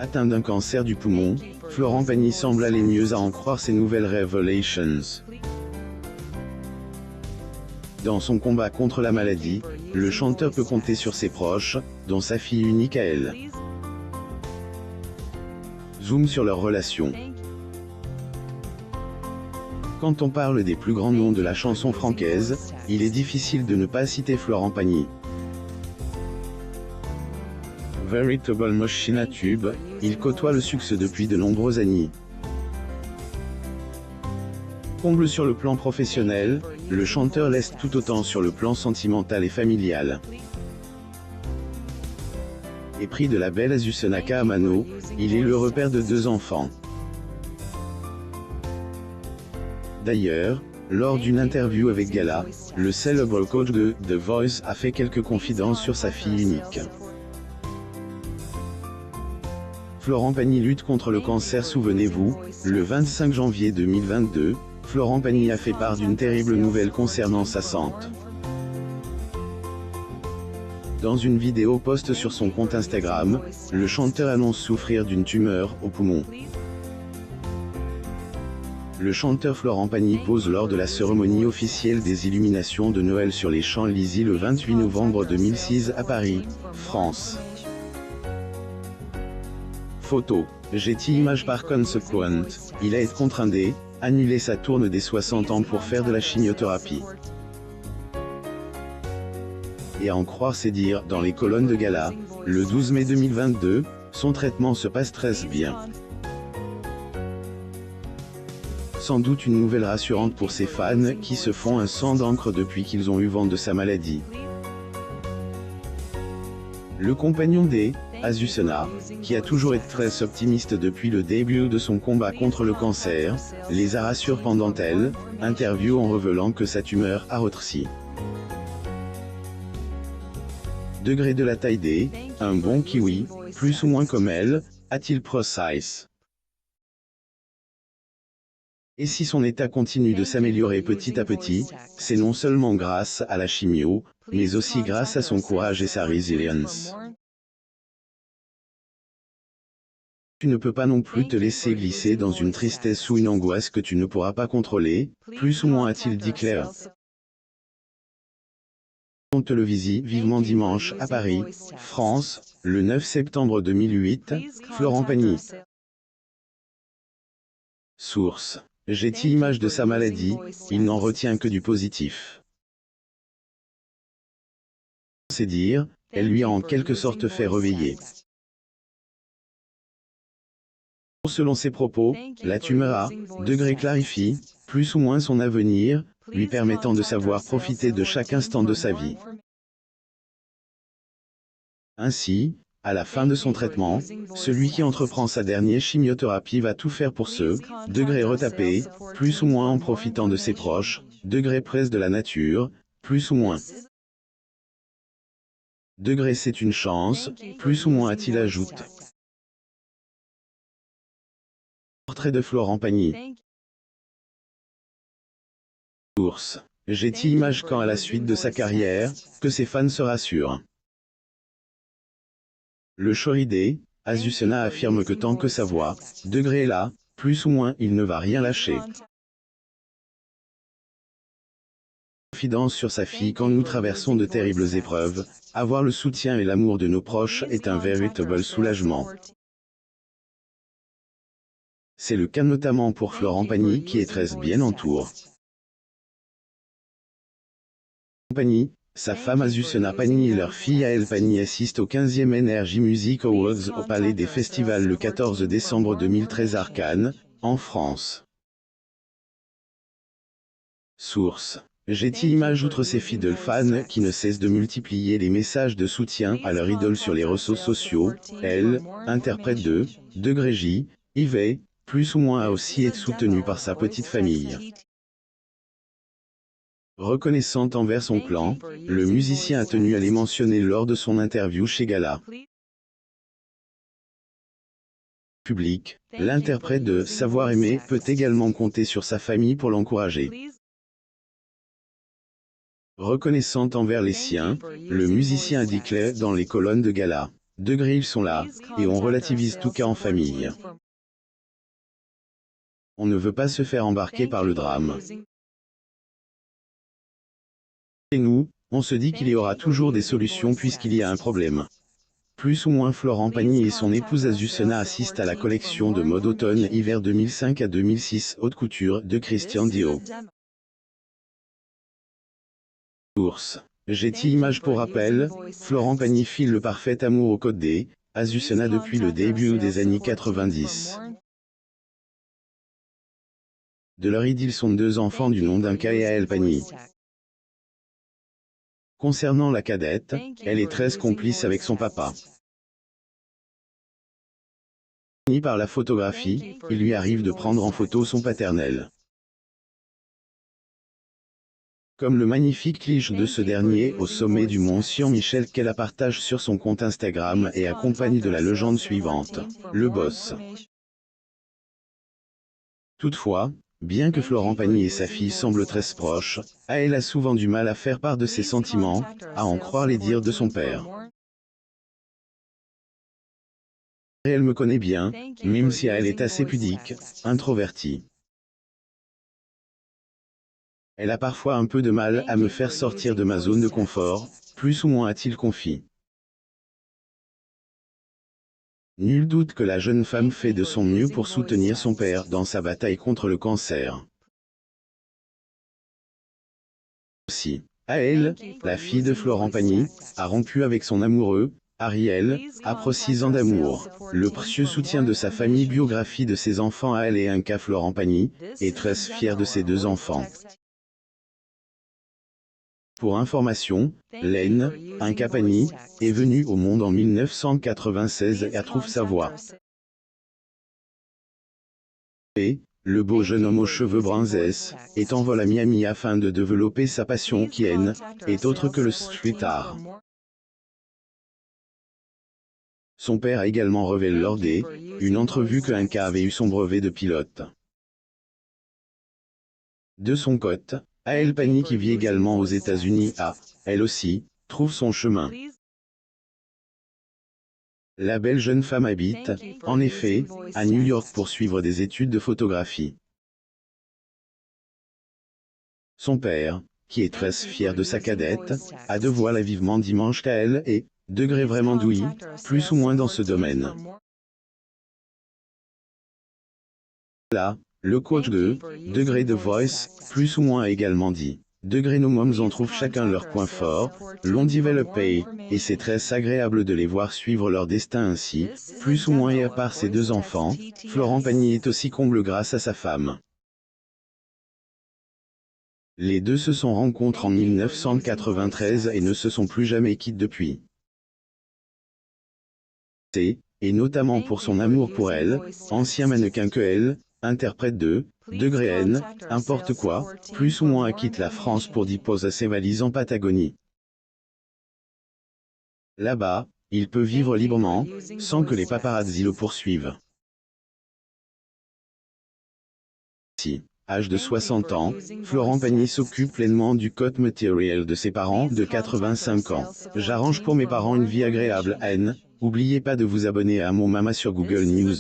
Atteint d'un cancer du poumon, Florent Pagny semble aller mieux à en croire ses nouvelles révélations. Dans son combat contre la maladie, le chanteur peut compter sur ses proches, dont sa fille unique à elle. Zoom sur leur relation. Quand on parle des plus grands noms de la chanson francaise, il est difficile de ne pas citer Florent Pagny. Véritable machine à tube, il côtoie le succès depuis de nombreuses années. Comble sur le plan professionnel, le chanteur laisse tout autant sur le plan sentimental et familial. Épris de la belle Azucena Amano, il est le repère de 2 enfants. D'ailleurs, lors d'une interview avec Gala, le célèbre coach de The Voice a fait quelques confidences sur sa fille unique. Florent Pagny lutte contre le cancer. Souvenez-vous, le 25 janvier 2022, Florent Pagny a fait part d'une terrible nouvelle concernant sa santé. Dans une vidéo post sur son compte Instagram, le chanteur annonce souffrir d'une tumeur au poumon. Le chanteur Florent Pagny pose lors de la cérémonie officielle des illuminations de Noël sur les Champs-Élysées le 28 novembre 2006 à Paris, France. Photo. Getty Images. Par conséquent, il a été contraint d'annuler sa tournée des 60 ans pour faire de la chimiothérapie. Et à en croire ses dires dans les colonnes de Gala, le 12 mai 2022, son traitement se passe très bien. Sans doute une nouvelle rassurante pour ses fans qui se font un sang d'encre depuis qu'ils ont eu vent de sa maladie. Le compagnon d'Azucena, qui a toujours été très optimiste depuis le début de son combat contre le cancer, les a rassurés pendant elle interview en révélant que sa tumeur a rétréci. Degré de la taille un bon kiwi, plus ou moins comme elle, a-t-il précisé. Et si son état continue de s'améliorer petit à petit, c'est non seulement grâce à la chimio, mais aussi grâce à son courage et sa résilience. Tu ne peux pas non plus te laisser glisser dans une tristesse ou une angoisse que tu ne pourras pas contrôler, plus ou moins a-t-il dit clair. On te le visite vivement dimanche à Paris, France, le 9 septembre 2008, Florent Pagny. Source. Getty Images. De sa maladie, il n'en retient que du positif. C'est dire, elle lui a en quelque sorte fait réveiller. Selon ses propos, la tumeur a degré clarifie, plus ou moins son avenir, lui permettant de savoir profiter de chaque instant de sa vie. Ainsi, à la fin de son traitement, celui qui entreprend sa dernière chimiothérapie va tout faire pour se degré retaper, plus ou moins en profitant de ses proches, degré presse de la nature, plus ou moins. Degré c'est une chance, plus ou moins a-t-il ajouté. Portrait de Florent Pagny. Source. Getty Images. Quand à la suite de sa carrière, que ses fans se rassurent. Le choridé, Azucena affirme que tant que sa voix, degré est là, plus ou moins il ne va rien lâcher. Confidence sur sa fille. Quand nous traversons de terribles épreuves, avoir le soutien et l'amour de nos proches est un véritable soulagement. C'est le cas notamment pour Florent Pagny qui est très bien entouré. Pagny, sa femme Azucena Pagny et leur fille Aëlle Pagny assistent au 15e Energy Music Awards au Palais des Festivals le 14 décembre 2013 à Cannes, en France. Source. Getty Images. Outre ses fidèles fans qui ne cessent de multiplier les messages de soutien à leur idole sur les réseaux sociaux, elle, interprète de degré J, Yves, plus ou moins a aussi été soutenue par sa petite famille. Reconnaissante envers son clan, le musicien a tenu à les mentionner lors de son interview chez Gala. Public, l'interprète de Savoir aimer peut également compter sur sa famille pour l'encourager. Reconnaissante envers les siens, le musicien a dit clair dans les colonnes de Gala. degré ils sont là, et on relativise tout cas en famille. On ne veut pas se faire embarquer par le drame. Et nous, on se dit qu'il y aura toujours des solutions puisqu'il y a un problème. Plus ou moins Florent Pagny et son épouse Azucena assistent à la collection de mode automne-hiver 2005 à 2006 haute couture de Christian Dior. Source. Getty Images pour rappel, Florent Pagny file le parfait amour au code D, Azucena depuis le début des années 90. De leur idylle sont 2 enfants du nom d'Inka et Aël Pagny. Concernant la cadette, elle est très complice avec son papa. Par la photographie, il lui arrive de prendre en photo son paternel. Comme le magnifique cliché de ce dernier au sommet du mont Sion-Michel qu'elle la partage sur son compte Instagram et accompagne de la légende suivante, le boss. Toutefois, bien que Florent Pagny et sa fille semblent très proches, elle a souvent du mal à faire part de ses sentiments, à en croire les dires de son père. Et elle me connaît bien, même si elle est assez pudique, introvertie. Elle a parfois un peu de mal à me faire sortir de ma zone de confort, plus ou moins a-t-il confié. Nul doute que la jeune femme fait de son mieux pour soutenir son père dans sa bataille contre le cancer. Aussi, Aël, la fille de Florent Pagny, a rompu avec son amoureux, Ariel, après 6 ans d'amour. Le précieux soutien de sa famille, biographie de ses enfants Aël et Inka. Florent Pagny est très fier de ses 2 enfants. Pour information, Len, Inka Pagny, est venu au monde en 1996 et trouve sa voie. Et, le beau jeune homme aux cheveux bruns est en vol à Miami afin de développer sa passion qui est autre que le street art. Son père a également révélé lors d'une entrevue que Inka avait eu son brevet de pilote. De son côté, Aël Pagny qui vit également aux États-Unis a, elle aussi, trouve son chemin. La belle jeune femme habite, en effet, à New York pour suivre des études de photographie. Son père, qui est très fier de sa cadette, a de voir la vivement dimanche qu'elle est, degré vraiment douille, plus ou moins dans ce domaine. Là, le coach de degré de Voice, plus ou moins a également dit. Degré nos moms en trouvent chacun leur point fort, l'on développé, et c'est très agréable de les voir suivre leur destin ainsi, plus ou moins et à part ses 2 enfants, Florent Pagny est aussi comble grâce à sa femme. Les 2 se sont rencontrés en 1993 et ne se sont plus jamais quittés depuis. Et notamment pour son amour pour elle, ancien mannequin que elle, interprète de degré N, importe quoi, plus ou moins quitte la France pour déposer ses valises en Patagonie. Là-bas, il peut vivre librement, sans que les paparazzi le poursuivent. Si, âge de 60 ans, Florent Pagny s'occupe pleinement du code matériel de ses parents de 85 ans. J'arrange pour mes parents une vie agréable. N. N'oubliez pas de vous abonner à mon Mama sur Google News.